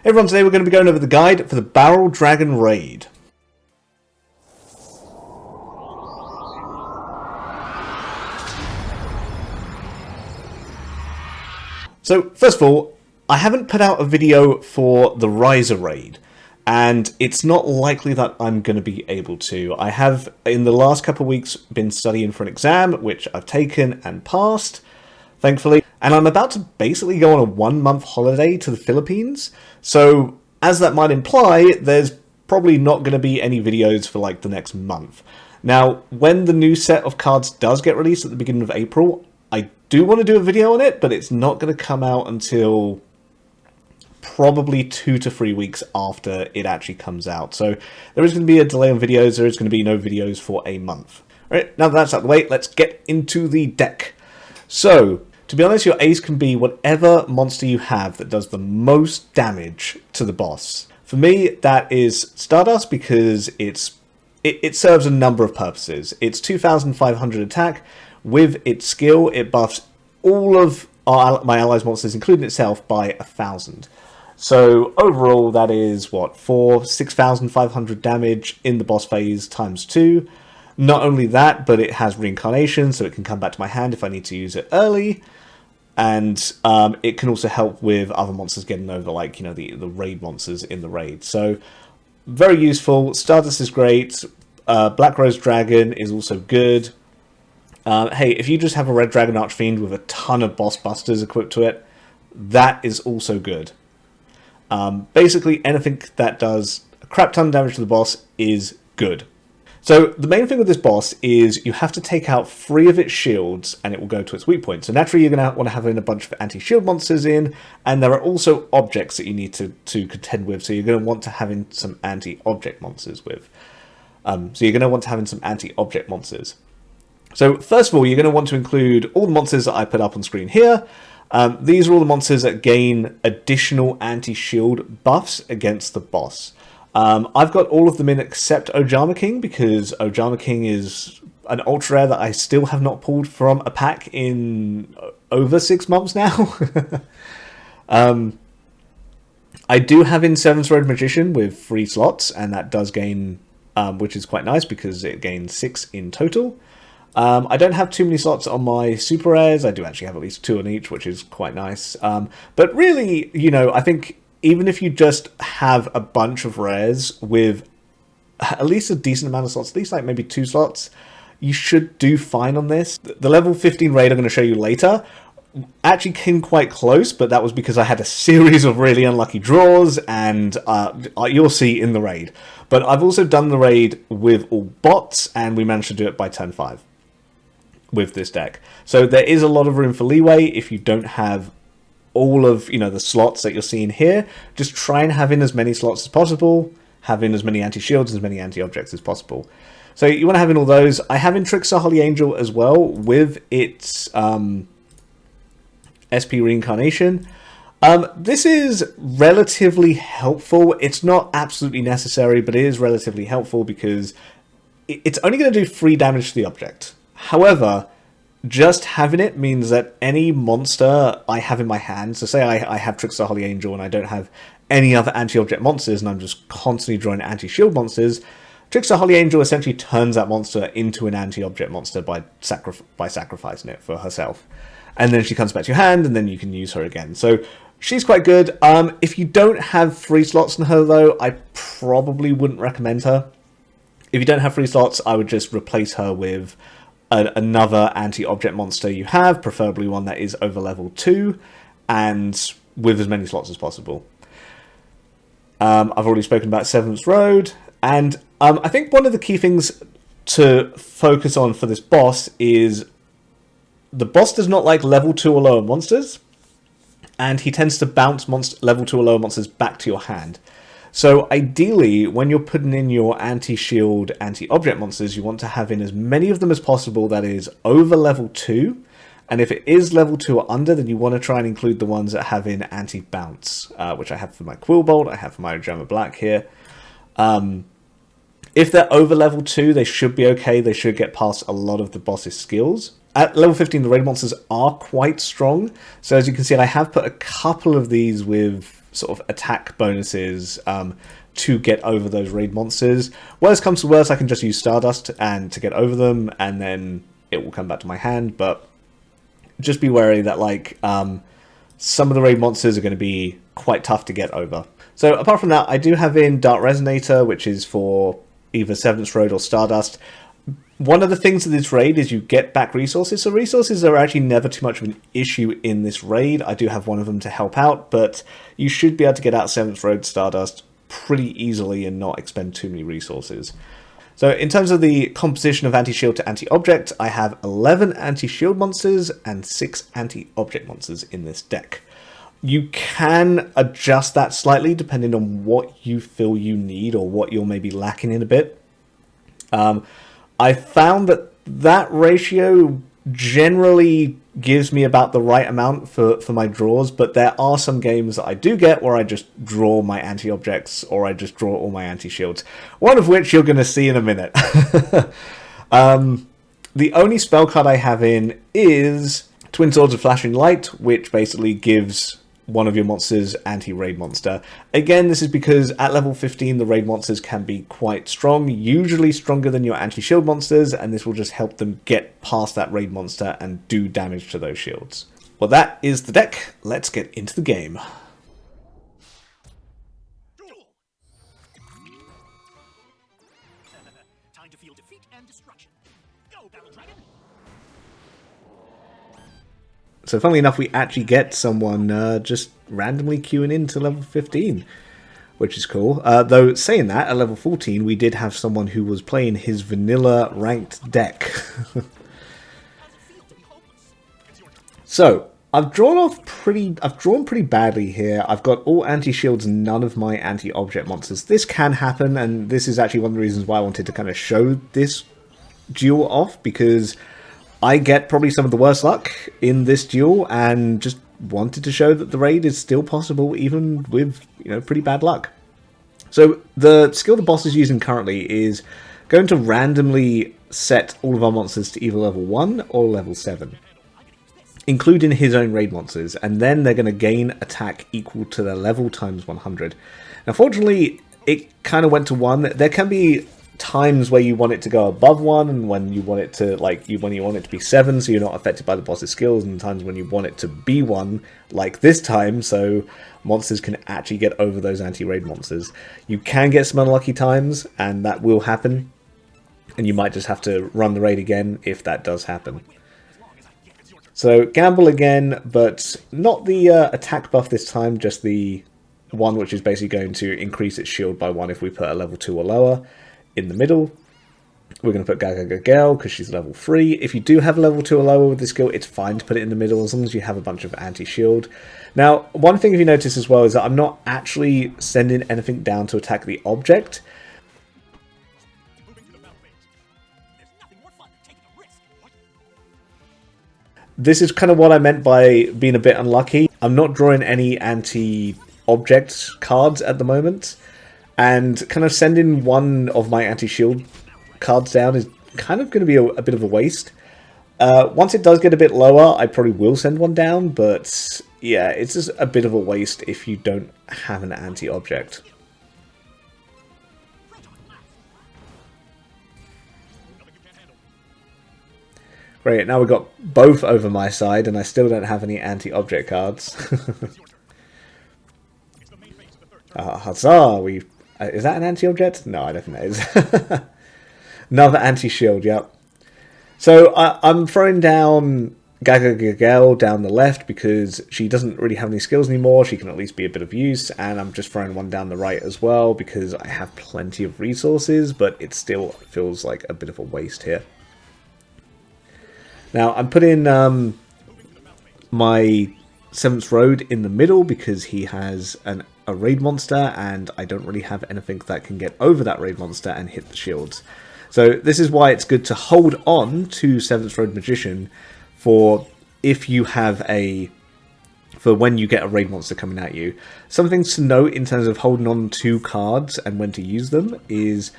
Hey everyone, today we're going to be going over the guide for the Barrel Dragon Raid. So, first of all, I haven't put out a video for the Riser Raid, and it's not likely that I'm going to be able to. I have, in the last couple of weeks, been studying for an exam, which I've taken and passed, thankfully, and I'm about to basically go on a 1-month holiday to the Philippines, so as that might imply, there's probably not going to be any videos for like the next month. Now, when the new set of cards does get released at the beginning of April, I do want to do a video on it, but it's not going to come out until probably 2 to 3 weeks after it actually comes out. So there is going to be a delay on videos, there is going to be no videos for a month. Alright, now that that's out of the way, let's get into the deck. So, to be honest, your ace can be whatever monster you have that does the most damage to the boss. For me, that is Stardust because it serves a number of purposes. It's 2,500 attack. With its skill, it buffs all of my allies' monsters, including itself, by 1,000. So overall, that is, what, 6,500 damage in the boss phase times 2. Not only that, but it has reincarnation, so it can come back to my hand if I need to use it early. And it can also help with other monsters getting over, like, you know, the raid monsters in the raid. So, very useful. Stardust is great. Black Rose Dragon is also good. Hey, if you just have a Red Dragon Archfiend with a ton of boss busters equipped to it, that is also good. Basically, anything that does a crap ton of damage to the boss is good. So, the main thing with this boss is you have to take out 3 of its shields and it will go to its weak point. So naturally you're going to want to have in a bunch of anti-shield monsters in, and there are also objects that you need to contend with, so you're going to want to have in some anti-object monsters with. So first of all, you're going to want to include all the monsters that I put up on screen here. These are all the monsters that gain additional anti-shield buffs against the boss. I've got all of them in except Ojama King, because Ojama King is an ultra rare that I still have not pulled from a pack in over 6 months now. I do have in 7th Road Magician with 3 slots, and that does gain, which is quite nice because it gains 6 in total. I don't have too many slots on my super rares. I do actually have at least 2 on each, which is quite nice. But really, you know, I think even if you just have a bunch of rares with at least a decent amount of slots, at least like maybe 2 slots, you should do fine on this. The level 15 raid I'm going to show you later actually came quite close, but that was because I had a series of really unlucky draws, and you'll see in the raid. But I've also done the raid with all bots, and we managed to do it by turn 5 with this deck. So there is a lot of room for leeway if you don't have all of, you know, the slots that you're seeing here. Just try and have in as many slots as possible, have in as many anti-shields, as many anti-objects as possible. So you want to have in all those. I have in Trickster Holy Angel as well with its SP reincarnation. This is relatively helpful. It's not absolutely necessary, but it is relatively helpful because it's only going to do 3 damage to the object. However, just having it means that any monster I have in my hand, so say I have Trickster Holy Angel and I don't have any other anti-object monsters and I'm just constantly drawing anti-shield monsters, Trickster Holy Angel essentially turns that monster into an anti-object monster by sacrificing it for herself. And then she comes back to your hand and then you can use her again. So she's quite good. If you don't have 3 slots in her though, I probably wouldn't recommend her. If you don't have 3 slots, I would just replace her with another anti-object monster you have, preferably one that is over level 2, and with as many slots as possible. I've already spoken about 7th Road, and I think one of the key things to focus on for this boss is the boss does not like level 2 or lower monsters, and he tends to bounce level 2 or lower monsters back to your hand. So ideally, when you're putting in your anti-shield, anti-object monsters, you want to have in as many of them as possible that is over level 2. And if it is level 2 or under, then you want to try and include the ones that have in anti-bounce, which I have for my Quillbolt, I have for my Ojama Black here. If they're over level 2, they should be okay. They should get past a lot of the boss's skills. At level 15, the raid monsters are quite strong. So as you can see, I have put a couple of these with sort of attack bonuses to get over those raid monsters. Worst comes to worst, I can just use Stardust and to get over them, and then it will come back to my hand. But just be wary that like some of the raid monsters are going to be quite tough to get over. So apart from that, I do have in Dark Resonator, which is for either Seventh Road or Stardust. One of the things of this raid is you get back resources. So resources are actually never too much of an issue in this raid. I do have one of them to help out, but you should be able to get out Seventh Road Stardust pretty easily and not expend too many resources. So in terms of the composition of anti-shield to anti-object, I have 11 anti-shield monsters and 6 anti-object monsters in this deck. You can adjust that slightly depending on what you feel you need or what you're maybe lacking in a bit. I found that that ratio generally gives me about the right amount for my draws, but there are some games that I do get where I just draw my anti-objects or I just draw all my anti-shields, one of which you're going to see in a minute. The only spell card I have in is Twin Swords of Flashing Light, which basically gives one of your monsters anti-raid monster. Again, this is because at level 15 the raid monsters can be quite strong, usually stronger than your anti-shield monsters, and this will just help them get past that raid monster and do damage to those shields. Well, that is the deck. Let's get into the game. Duel. Time to feel defeat and destruction. Go, Battle Dragon! So funnily enough, we actually get someone just randomly queuing into level 15, which is cool. Though saying that, at level 14, we did have someone who was playing his vanilla ranked deck. So I've drawn pretty badly here. I've got all anti-shields, none of my anti-object monsters. This can happen, and this is actually one of the reasons why I wanted to kind of show this duel off, because I get probably some of the worst luck in this duel and just wanted to show that the raid is still possible even with, pretty bad luck. So the skill the boss is using currently is going to randomly set all of our monsters to either level 1 or level 7, including his own raid monsters, and then they're going to gain attack equal to their level times 100. Now fortunately, it kind of went to 1. There can be times where you want it to go above 1, and when you want it to when you want it to be 7, so you're not affected by the boss's skills, and times when you want it to be 1, like this time, so monsters can actually get over those anti-raid monsters. You can get some unlucky times, and that will happen, and you might just have to run the raid again if that does happen. So gamble again, but not the attack buff this time, just the one which is basically going to increase its shield by 1 if we put a level 2 or lower. In the middle, we're going to put Yugioh because she's level 3. If you do have a level 2 or lower with this skill, it's fine to put it in the middle as long as you have a bunch of anti-shield. Now, one thing if you notice as well is that I'm not actually sending anything down to attack the object. This is kind of what I meant by being a bit unlucky. I'm not drawing any anti-object cards at the moment, and kind of sending one of my anti-shield cards down is kind of going to be a bit of a waste. Once it does get a bit lower, I probably will send one down, but yeah, it's just a bit of a waste if you don't have an anti-object. Great, now we've got both over my side, and I still don't have any anti-object cards. Huzzah! Is that an anti-object? No, I don't think that is. Another anti-shield, yep. So I'm throwing down Yugioh down the left because she doesn't really have any skills anymore. She can at least be a bit of use, and I'm just throwing one down the right as well because I have plenty of resources, but it still feels like a bit of a waste here. Now I'm putting my 7th Road in the middle because he has a raid monster, and I don't really have anything that can get over that raid monster and hit the shields. So this is why it's good to hold on to 7th Road Magician for if you have for when you get a raid monster coming at you. Some things to note in terms of holding on to cards and when to use them is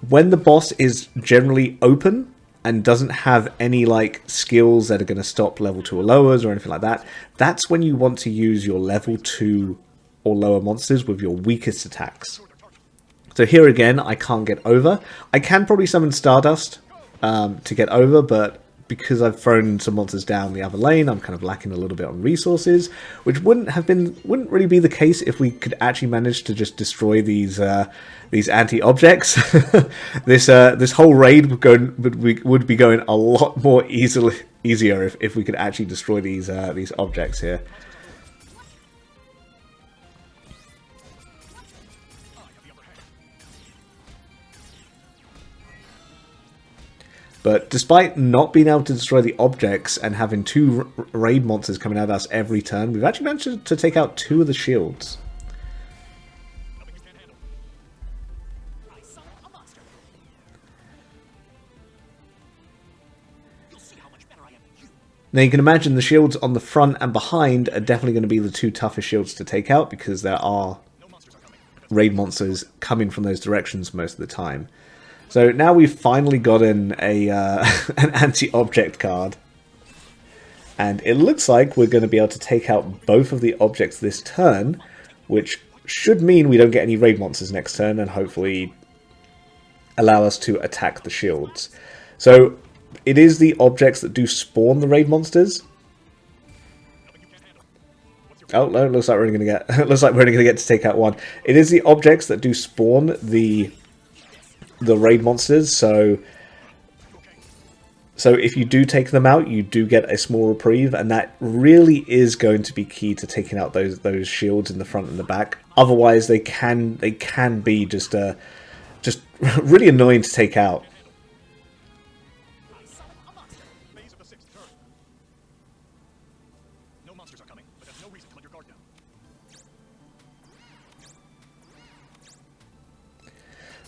when the boss is generally open and doesn't have any skills that are going to stop level 2 or lowers or anything like that, that's when you want to use your level 2 or lower monsters with your weakest attacks. So here again, I can't get over. I can probably summon Stardust to get over, but because I've thrown some monsters down the other lane, I'm kind of lacking a little bit on resources, which wouldn't really be the case if we could actually manage to just destroy these anti-objects. This whole raid would be going a lot more easier if we could actually destroy these objects here. But despite not being able to destroy the objects and having two raid monsters coming at us every turn, we've actually managed to take out 2 of the shields. Now you can imagine the shields on the front and behind are definitely going to be the 2 toughest shields to take out, because there are raid monsters coming from those directions most of the time. So now we've finally gotten an anti-object card, and it looks like we're going to be able to take out both of the objects this turn, which should mean we don't get any raid monsters next turn, and hopefully allow us to attack the shields. So it is the objects that do spawn the raid monsters. Oh no! Looks like we're only going to get to take out 1. It is the objects that do spawn the raid monsters, so if you do take them out, you do get a small reprieve, and that really is going to be key to taking out those shields in the front and the back. Otherwise, they can be just really annoying to take out.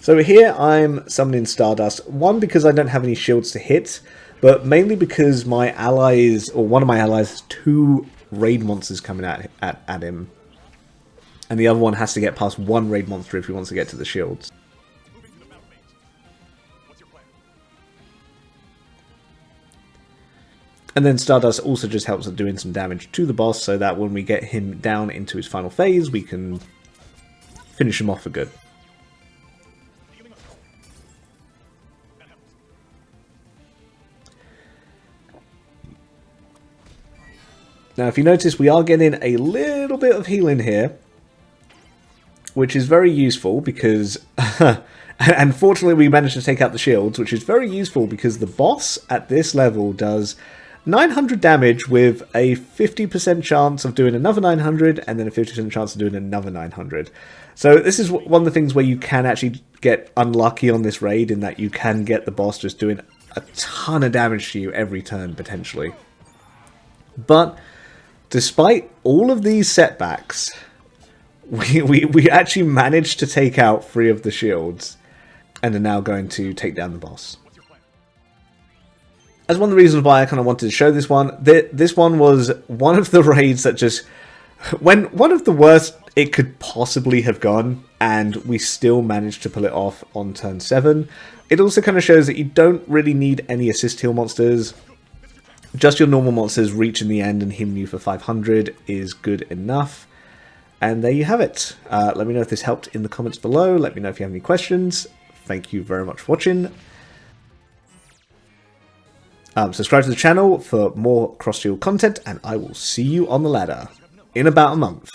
So here I'm summoning Stardust, one because I don't have any shields to hit, but mainly because my allies, or one of my allies, has 2 raid monsters coming at him. And the other one has to get past 1 raid monster if he wants to get to the shields. And then Stardust also just helps at doing some damage to the boss, so that when we get him down into his final phase, we can finish him off for good. Now, if you notice, we are getting a little bit of healing here, which is very useful because, and fortunately we managed to take out the shields, which is very useful because the boss at this level does 900 damage with a 50% chance of doing another 900 and then a 50% chance of doing another 900. So this is one of the things where you can actually get unlucky on this raid, in that you can get the boss just doing a ton of damage to you every turn, potentially. But despite all of these setbacks, we actually managed to take out 3 of the shields, and are now going to take down the boss. As one of the reasons why I kind of wanted to show this one, this one was one of the raids that just went one of the worst it could possibly have gone, and we still managed to pull it off on turn 7. It also kind of shows that you don't really need any assist heal monsters. Just your normal monsters reaching the end and healing you for 500 is good enough. And there you have it. Let me know if this helped in the comments below. Let me know if you have any questions. Thank you very much for watching. Subscribe to the channel for more cross-shield content, and I will see you on the ladder in about a month.